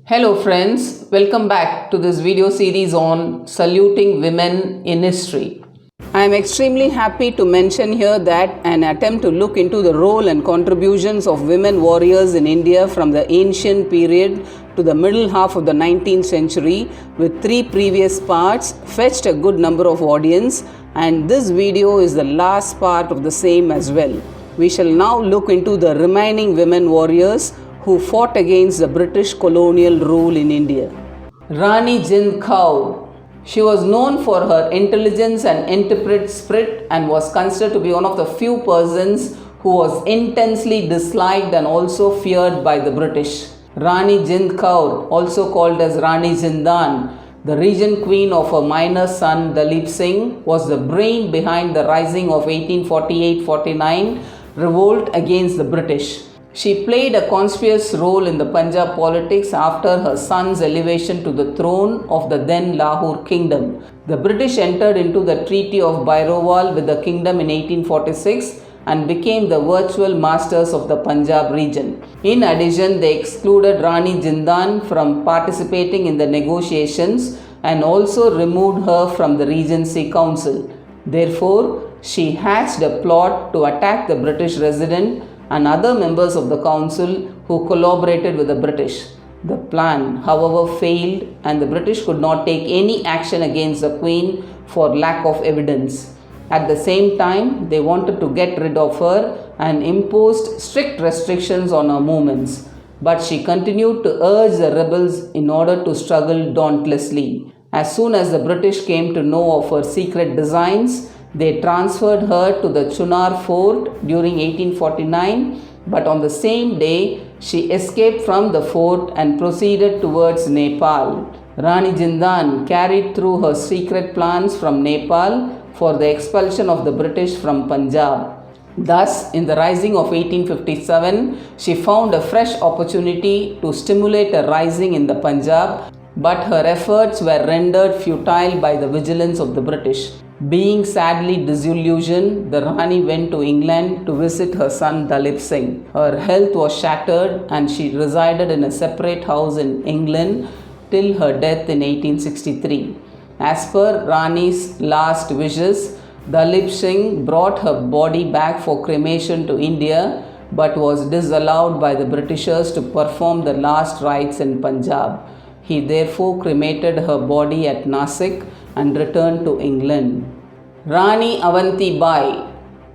Hello friends, welcome back to this video series on saluting women in history. I am extremely happy to mention here that an attempt to look into the role and contributions of women warriors in India from the ancient period to the middle half of the 19th century with 3 previous parts fetched a good number of audience, and this video is the last part of the same as well. We shall now look into the remaining women warriors who fought against the British colonial rule in India. Rani JInd Kaur. She was known for her intelligence and interpret spirit and was considered to be one of the few persons who was intensely disliked and also feared by the British. Rani JInd Kaur, also called as Rani Jindan, the regent queen of her minor son Dalip Singh, was the brain behind the rising of 1848-49 revolt against the British. She played a conspicuous role in the Punjab politics after her son's elevation to the throne of the then Lahore kingdom. The British entered into the Treaty of Bairoval with the kingdom in 1846 and became the virtual masters of the Punjab region. In addition, they excluded Rani Jindan from participating in the negotiations and also removed her from the Regency Council. Therefore, she hatched a plot to attack the British resident and other members of the council who collaborated with the British. The plan, however, failed and the British could not take any action against the Queen for lack of evidence. At the same time, they wanted to get rid of her and imposed strict restrictions on her movements. But she continued to urge the rebels in order to struggle dauntlessly. As soon as the British came to know of her secret designs, they transferred her to the Chunar fort during 1849, but on the same day, she escaped from the fort and proceeded towards Nepal. Rani Jindan carried through her secret plans from Nepal for the expulsion of the British from Punjab. Thus, in the rising of 1857, she found a fresh opportunity to stimulate a rising in the Punjab, but her efforts were rendered futile by the vigilance of the British. Being sadly disillusioned, the Rani went to England to visit her son Dalip Singh. Her health was shattered and she resided in a separate house in England till her death in 1863. As per Rani's last wishes, Dalip Singh brought her body back for cremation to India but was disallowed by the Britishers to perform the last rites in Punjab. He therefore cremated her body at Nasik and returned to England. Rani Avanti Bai.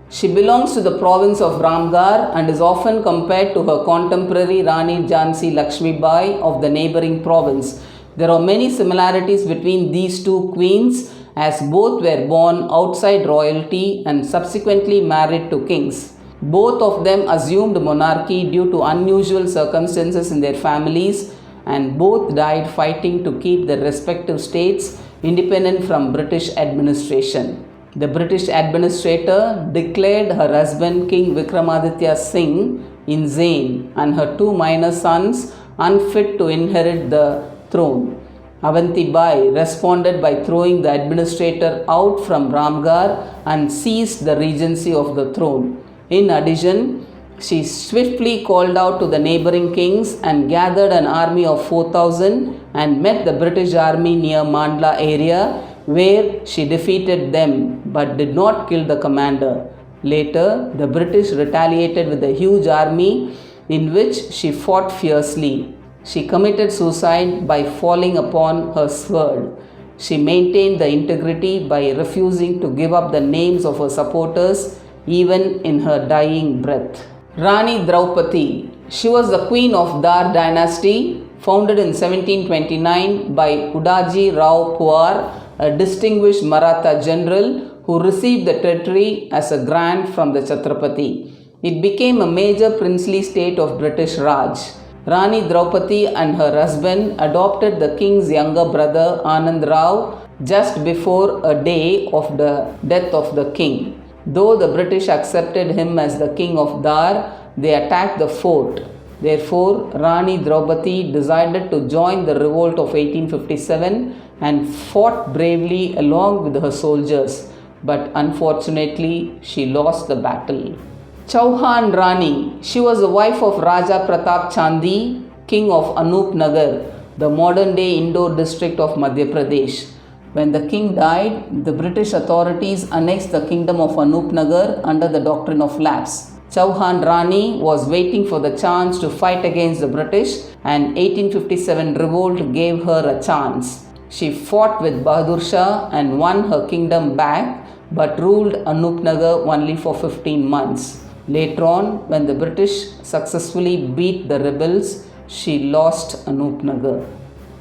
She belongs to the province of Ramgarh and is often compared to her contemporary Rani Jhansi Lakshmi Bai of the neighboring province. There are many similarities between these two queens as both were born outside royalty and subsequently married to kings. Both of them assumed monarchy due to unusual circumstances in their families, and both died fighting to keep their respective states independent from British administration. The British administrator declared her husband King Vikramaditya Singh insane and her 2 minor sons unfit to inherit the throne. Avanti Bai responded by throwing the administrator out from Ramgarh and seized the regency of the throne. In addition, she swiftly called out to the neighboring kings and gathered an army of 4,000 and met the British army near Mandla area, where she defeated them but did not kill the commander. Later, the British retaliated with a huge army in which she fought fiercely. She committed suicide by falling upon her sword. She maintained the integrity by refusing to give up the names of her supporters even in her dying breath. Rani Draupadi. She was the queen of Dar dynasty, founded in 1729 by Udaji Rao Puar, a distinguished Maratha general who received the territory as a grant from the Chhatrapati. It became a major princely state of British Raj. Rani Draupadi and her husband adopted the king's younger brother Anand Rao just before a day of the death of the king. Though the British accepted him as the king of Dar, they attacked the fort. Therefore, Rani Draupadi decided to join the revolt of 1857 and fought bravely along with her soldiers. But unfortunately, she lost the battle. Chauhanrani. She was the wife of Raja Pratap Chandi, king of Anup Nagar, the modern day Indore district of Madhya Pradesh. When the king died, the British authorities annexed the kingdom of Anupnagar under the doctrine of lapse. Chauhan Rani was waiting for the chance to fight against the British, and 1857 revolt gave her a chance. She fought with Bahadur Shah and won her kingdom back, but ruled Anupnagar only for 15 months. Later on, when the British successfully beat the rebels, she lost Anupnagar.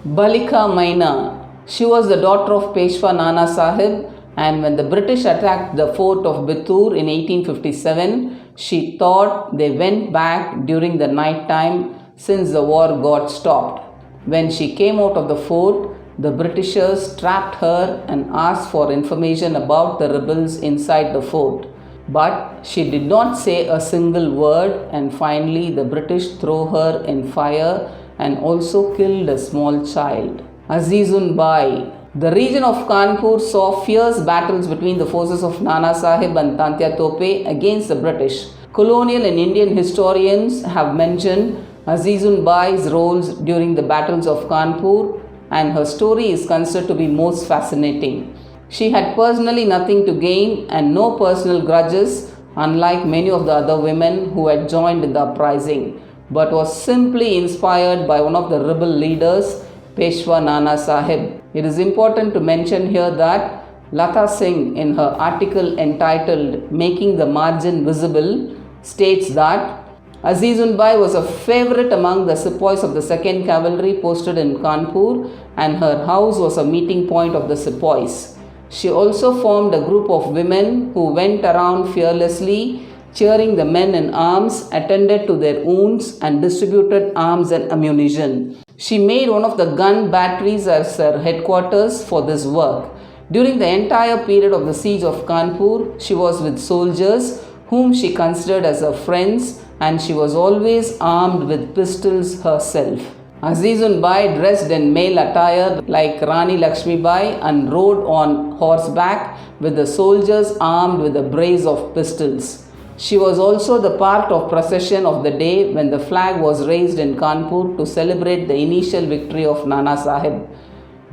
Balika Maina. She was the daughter of Peshwa Nana Sahib, and when the British attacked the fort of Bittur in 1857, she thought they went back during the night time since the war got stopped. When she came out of the fort, the Britishers trapped her and asked for information about the rebels inside the fort. But she did not say a single word, and finally the British threw her in fire and also killed a small child. Azizun Bai. The region of Kanpur saw fierce battles between the forces of Nana Sahib and Tantia Tope against the British. Colonial and Indian historians have mentioned Azizun Bai's roles during the battles of Kanpur, and her story is considered to be most fascinating. She had personally nothing to gain and no personal grudges, unlike many of the other women who had joined in the uprising, but was simply inspired by one of the rebel leaders, Peshwa Nana Sahib. It is important to mention here that Lata Singh, in her article entitled Making the Margin Visible, states that Azizun Bai was a favorite among the sepoys of the 2nd Cavalry posted in Kanpur, and her house was a meeting point of the sepoys. She also formed a group of women who went around fearlessly, cheering the men in arms, attended to their wounds, and distributed arms and ammunition. She made one of the gun batteries as her headquarters for this work. During the entire period of the siege of Kanpur, she was with soldiers whom she considered as her friends, and she was always armed with pistols herself. Azizun Bai dressed in male attire like Rani Lakshmi Bai and rode on horseback with the soldiers armed with a brace of pistols. She was also the part of procession of the day when the flag was raised in Kanpur to celebrate the initial victory of Nana Sahib.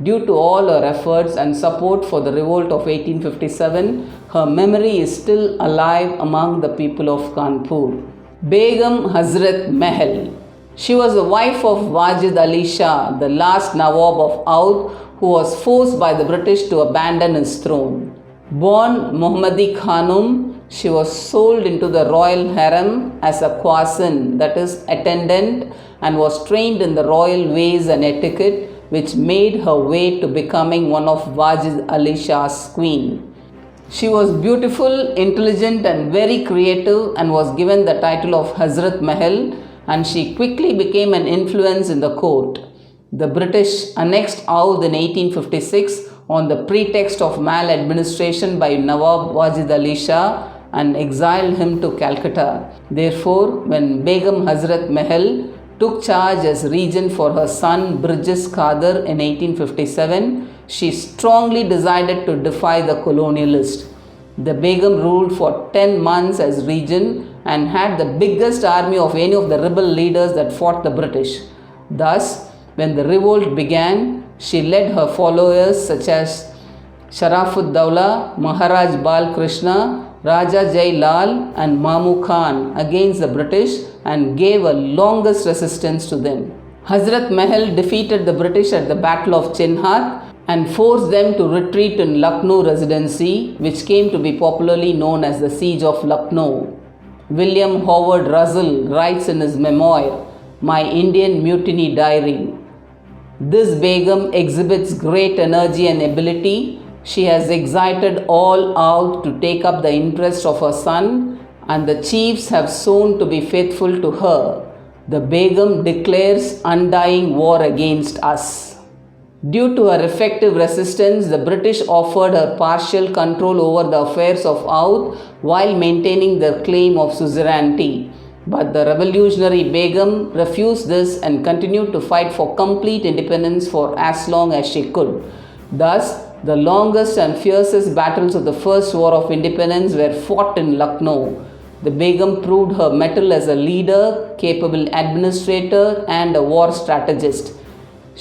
Due to all her efforts and support for the revolt of 1857, her memory is still alive among the people of Kanpur. Begum Hazrat Mahal. She was the wife of Wajid Ali Shah, the last Nawab of Oudh, who was forced by the British to abandon his throne. Born Muhammadi Khanum, she was sold into the royal harem as a quasin, that is, attendant, and was trained in the royal ways and etiquette, which made her way to becoming one of Wajid Ali Shah's queen. She was beautiful, intelligent, and very creative, and was given the title of Hazrat Mahal, and she quickly became an influence in the court. The British annexed Oudh in 1856 on the pretext of maladministration by Nawab Wajid Ali Shah and exiled him to Calcutta. Therefore, when Begum Hazrat Mahal took charge as regent for her son British Qadir in 1857, she strongly decided to defy the colonialists. The Begum ruled for 10 months as regent and had the biggest army of any of the rebel leaders that fought the British. Thus, when the revolt began, she led her followers such as Sharafud-Dawla, Maharaj Bal Krishna, Raja Jai Lal and Mamu Khan against the British and gave a longest resistance to them. Hazrat Mahal defeated the British at the Battle of Chenhat and forced them to retreat in Lucknow Residency, which came to be popularly known as the Siege of Lucknow. William Howard Russell writes in his memoir, My Indian Mutiny Diary, this Begum exhibits great energy and ability. She has excited all out to take up the interest of her son, and the chiefs have sworn to be faithful to her. The Begum declares undying war against us. Due to her effective resistance, the British offered her partial control over the affairs of Oudh while maintaining their claim of suzerainty. But the revolutionary Begum refused this and continued to fight for complete independence for as long as she could. Thus, the longest and fiercest battles of the First War of Independence were fought in Lucknow. The Begum proved her mettle as a leader, capable administrator, and a war strategist.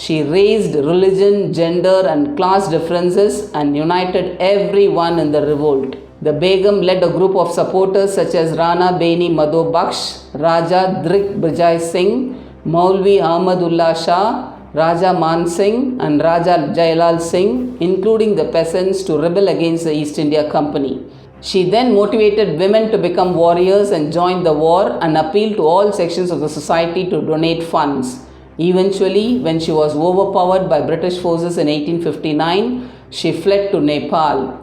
She raised religion, gender, and class differences and united everyone in the revolt. The Begum led a group of supporters such as Rana Beni Madho Baksh, Raja Drik Bijay Singh, Maulvi Ahmadullah Shah, Raja Man Singh, and Raja Jailal Singh, including the peasants, to rebel against the East India Company. She then motivated women to become warriors and join the war and appealed to all sections of the society to donate funds. Eventually, when she was overpowered by British forces in 1859, she fled to Nepal.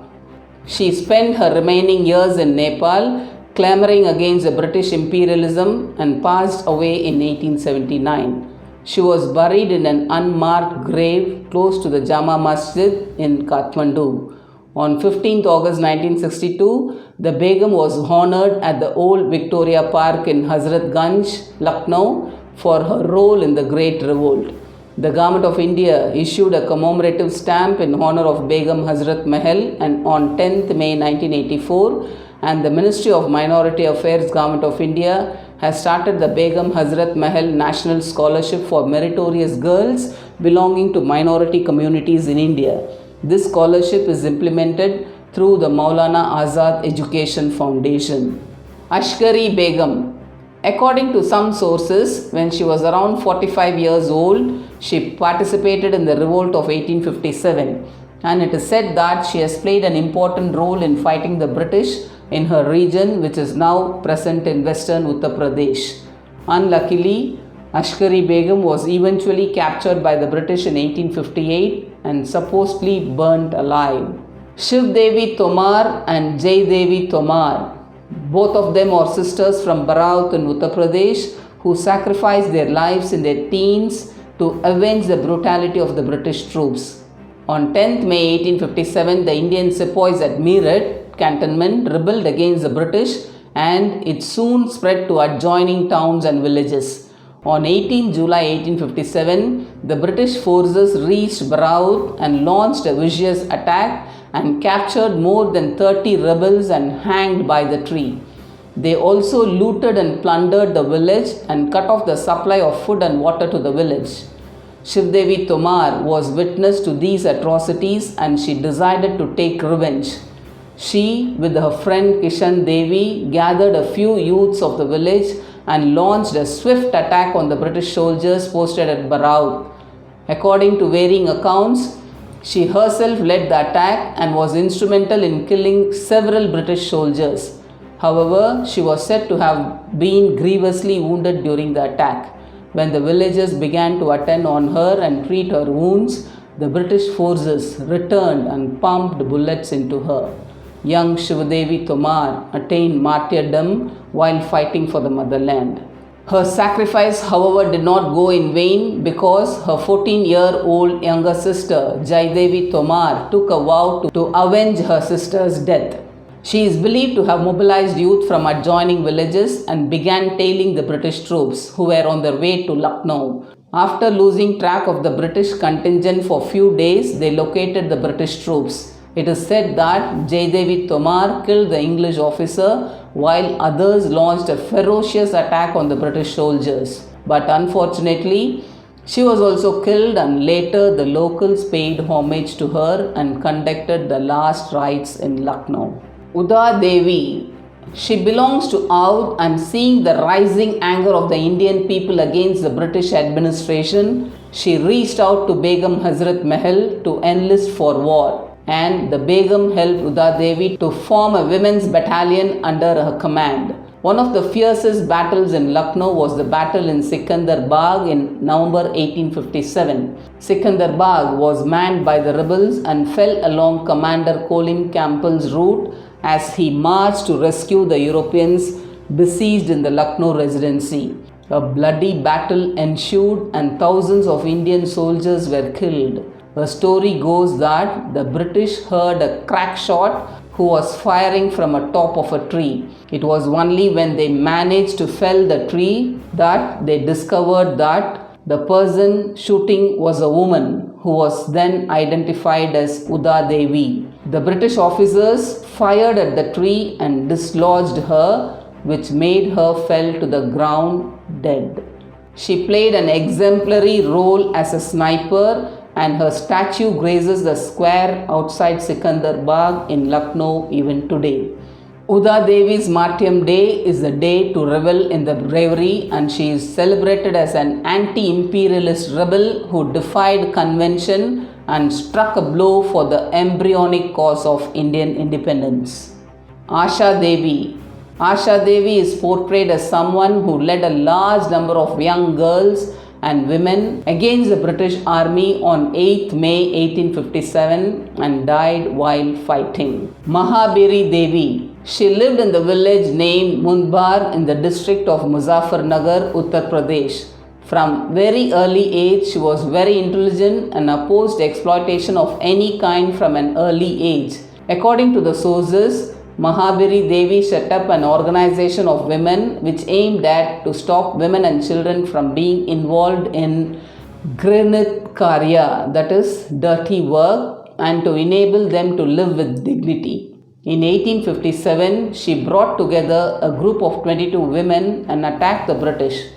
She spent her remaining years in Nepal, clamoring against the British imperialism, and passed away in 1879. She was buried in an unmarked grave close to the Jama Masjid in Kathmandu. On 15th August 1962, the Begum was honored at the Old Victoria Park in Hazratganj, Lucknow, for her role in the Great Revolt. The Government of India issued a commemorative stamp in honor of Begum Hazrat Mahal and on 10th May 1984, and the Ministry of Minority Affairs, Government of India, has started the Begum Hazrat Mahal National Scholarship for meritorious girls belonging to minority communities in India. This scholarship is implemented through the Maulana Azad Education Foundation. Ashgari Begum. According to some sources, when she was around 45 years old, she participated in the revolt of 1857, and it is said that she has played an important role in fighting the British in her region, which is now present in western Uttar Pradesh. Unluckily, Ashkari Begum was eventually captured by the British in 1858 and supposedly burnt alive. Shivdevi Tomar and Jaidevi Tomar. Both of them are sisters from Baraut in Uttar Pradesh who sacrificed their lives in their teens to avenge the brutality of the British troops. On 10th May 1857, the Indian sepoys at Meerut cantonment rebelled against the British, and it soon spread to adjoining towns and villages. On 18 July 1857, the British forces reached Baraut and launched a vicious attack and captured more than 30 rebels and hanged by the tree. They also looted and plundered the village and cut off the supply of food and water to the village. Shivdevi Tomar was witness to these atrocities and she decided to take revenge. She, with her friend Kishan Devi, gathered a few youths of the village and launched a swift attack on the British soldiers posted at Baraut. According to varying accounts, she herself led the attack and was instrumental in killing several British soldiers. However, she was said to have been grievously wounded during the attack. When the villagers began to attend on her and treat her wounds, the British forces returned and pumped bullets into her. Young Shivdevi Tomar attained martyrdom while fighting for the motherland. Her sacrifice, however, did not go in vain because her 14-year-old younger sister, Jaidevi Tomar, took a vow to avenge her sister's death. She is believed to have mobilized youth from adjoining villages and began tailing the British troops who were on their way to Lucknow. After losing track of the British contingent for a few days, they located the British troops. It is said that Jaidevi Tomar killed the English officer while others launched a ferocious attack on the British soldiers. But unfortunately, she was also killed, and later the locals paid homage to her and conducted the last rites in Lucknow. Uda Devi. She belongs to Oudh, and seeing the rising anger of the Indian people against the British administration, she reached out to Begum Hazrat Mahal to enlist for war. And the Begum helped Uda Devi to form a women's battalion under her command. One of the fiercest battles in Lucknow was the battle in Sikandar Bagh in November 1857. Sikandar Bagh was manned by the rebels and fell along Commander Colin Campbell's route as he marched to rescue the Europeans besieged in the Lucknow residency. A bloody battle ensued and thousands of Indian soldiers were killed. A story goes that the British heard a crack shot who was firing from a top of a tree. It was only when they managed to fell the tree that they discovered that the person shooting was a woman who was then identified as Uda Devi. The British officers fired at the tree and dislodged her, which made her fell to the ground dead. She played an exemplary role as a sniper, and her statue graces the square outside Sikandar Bagh in Lucknow even today. Uda Devi's Martyrdom Day is the day to revel in the bravery, and she is celebrated as an anti-imperialist rebel who defied convention and struck a blow for the embryonic cause of Indian independence. Asha Devi. Asha Devi is portrayed as someone who led a large number of young girls and women against the British Army on 8th May 1857 and died while fighting. Mahabiri Devi. She lived in the village named Mundbar in the district of Muzaffarnagar, Uttar Pradesh. From very early age, she was very intelligent and opposed exploitation of any kind from an early age. According to the sources, Mahabiri Devi set up an organization of women which aimed at to stop women and children from being involved in Grinit Karya, that is dirty work, and to enable them to live with dignity. In 1857, she brought together a group of 22 women and attacked the British.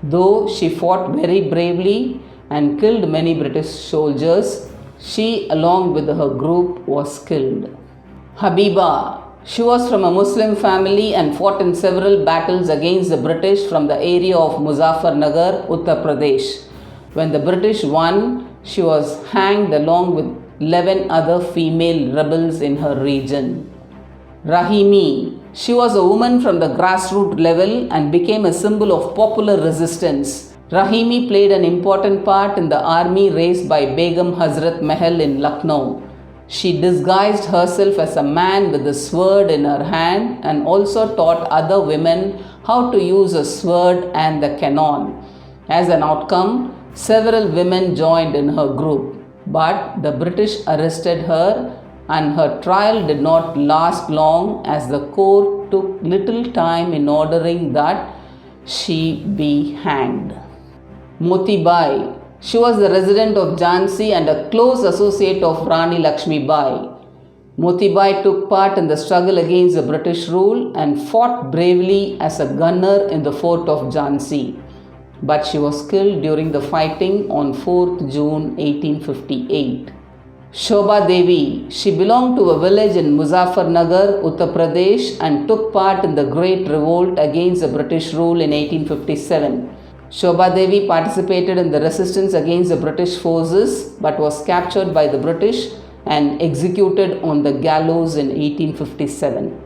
Though she fought very bravely and killed many British soldiers, she, along with her group, was killed. Habiba. She was from a Muslim family and fought in several battles against the British from the area of Muzaffarnagar, Uttar Pradesh. When the British won, she was hanged along with 11 other female rebels in her region. Rahimi. She was a woman from the grassroots level and became a symbol of popular resistance. Rahimi played an important part in the army raised by Begum Hazrat Mahal in Lucknow. She disguised herself as a man with a sword in her hand and also taught other women how to use a sword and the cannon. As an outcome, several women joined in her group, but the British arrested her and her trial did not last long as the court took little time in ordering that she be hanged. Moti Bai. She was the resident of Jhansi and a close associate of Rani Lakshmi Bai. Moti Bai took part in the struggle against the British rule and fought bravely as a gunner in the fort of Jhansi. But she was killed during the fighting on 4th June 1858. Shoba Devi. She belonged to a village in Muzaffarnagar, Uttar Pradesh and took part in the Great Revolt against the British rule in 1857. Shoba Devi participated in the resistance against the British forces but was captured by the British and executed on the gallows in 1857.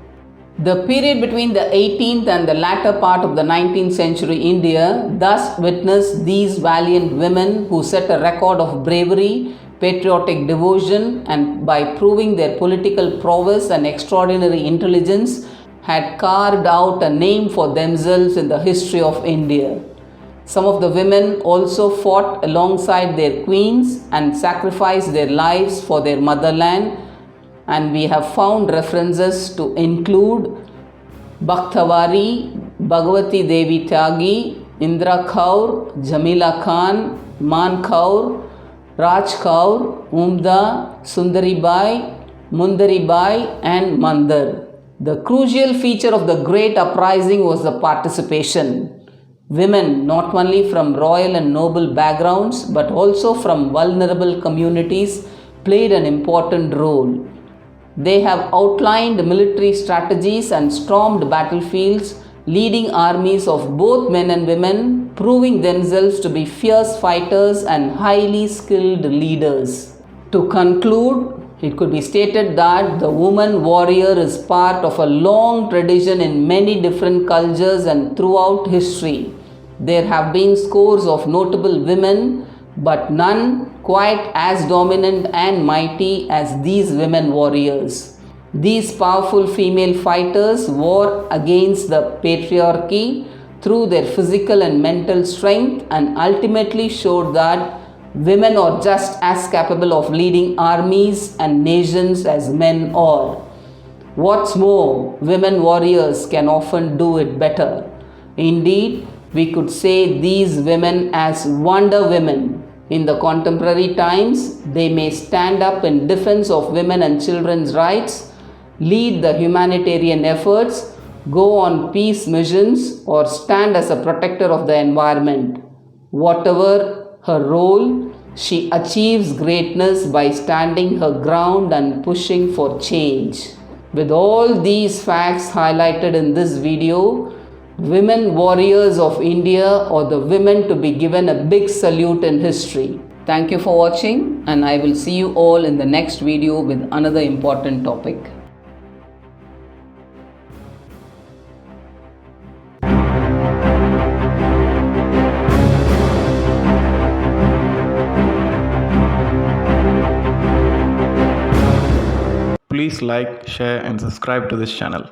The period between the 18th and the latter part of the 19th century India thus witnessed these valiant women who set a record of bravery, patriotic devotion, and by proving their political prowess and extraordinary intelligence had carved out a name for themselves in the history of India. Some of the women also fought alongside their queens and sacrificed their lives for their motherland, and we have found references to include Bakhtawari, Bhagavati Devi Tyagi, Indra Kaur, Jamila Khan, Man Kaur, Raj Kaur, Umda, Sundari Bai, Mundari Bai and Mandar. The crucial feature of the great uprising was the participation. Women, not only from royal and noble backgrounds but also from vulnerable communities, played an important role. They have outlined military strategies and stormed battlefields, leading armies of both men and women, proving themselves to be fierce fighters and highly skilled leaders. To conclude, it could be stated that the woman warrior is part of a long tradition in many different cultures and throughout history. There have been scores of notable women, but none quite as dominant and mighty as these women warriors. These powerful female fighters war against the patriarchy through their physical and mental strength and ultimately showed that women are just as capable of leading armies and nations as men are. What's more, women warriors can often do it better. Indeed, we could say these women as wonder women. In the contemporary times, they may stand up in defense of women and children's rights, lead the humanitarian efforts, go on peace missions, or stand as a protector of the environment. Whatever her role, she achieves greatness by standing her ground and pushing for change. With all these facts highlighted in this video, women warriors of India are the women to be given a big salute in history. Thank you for watching, and I will see you all in the next video with another important topic. Please like, share and subscribe to this channel.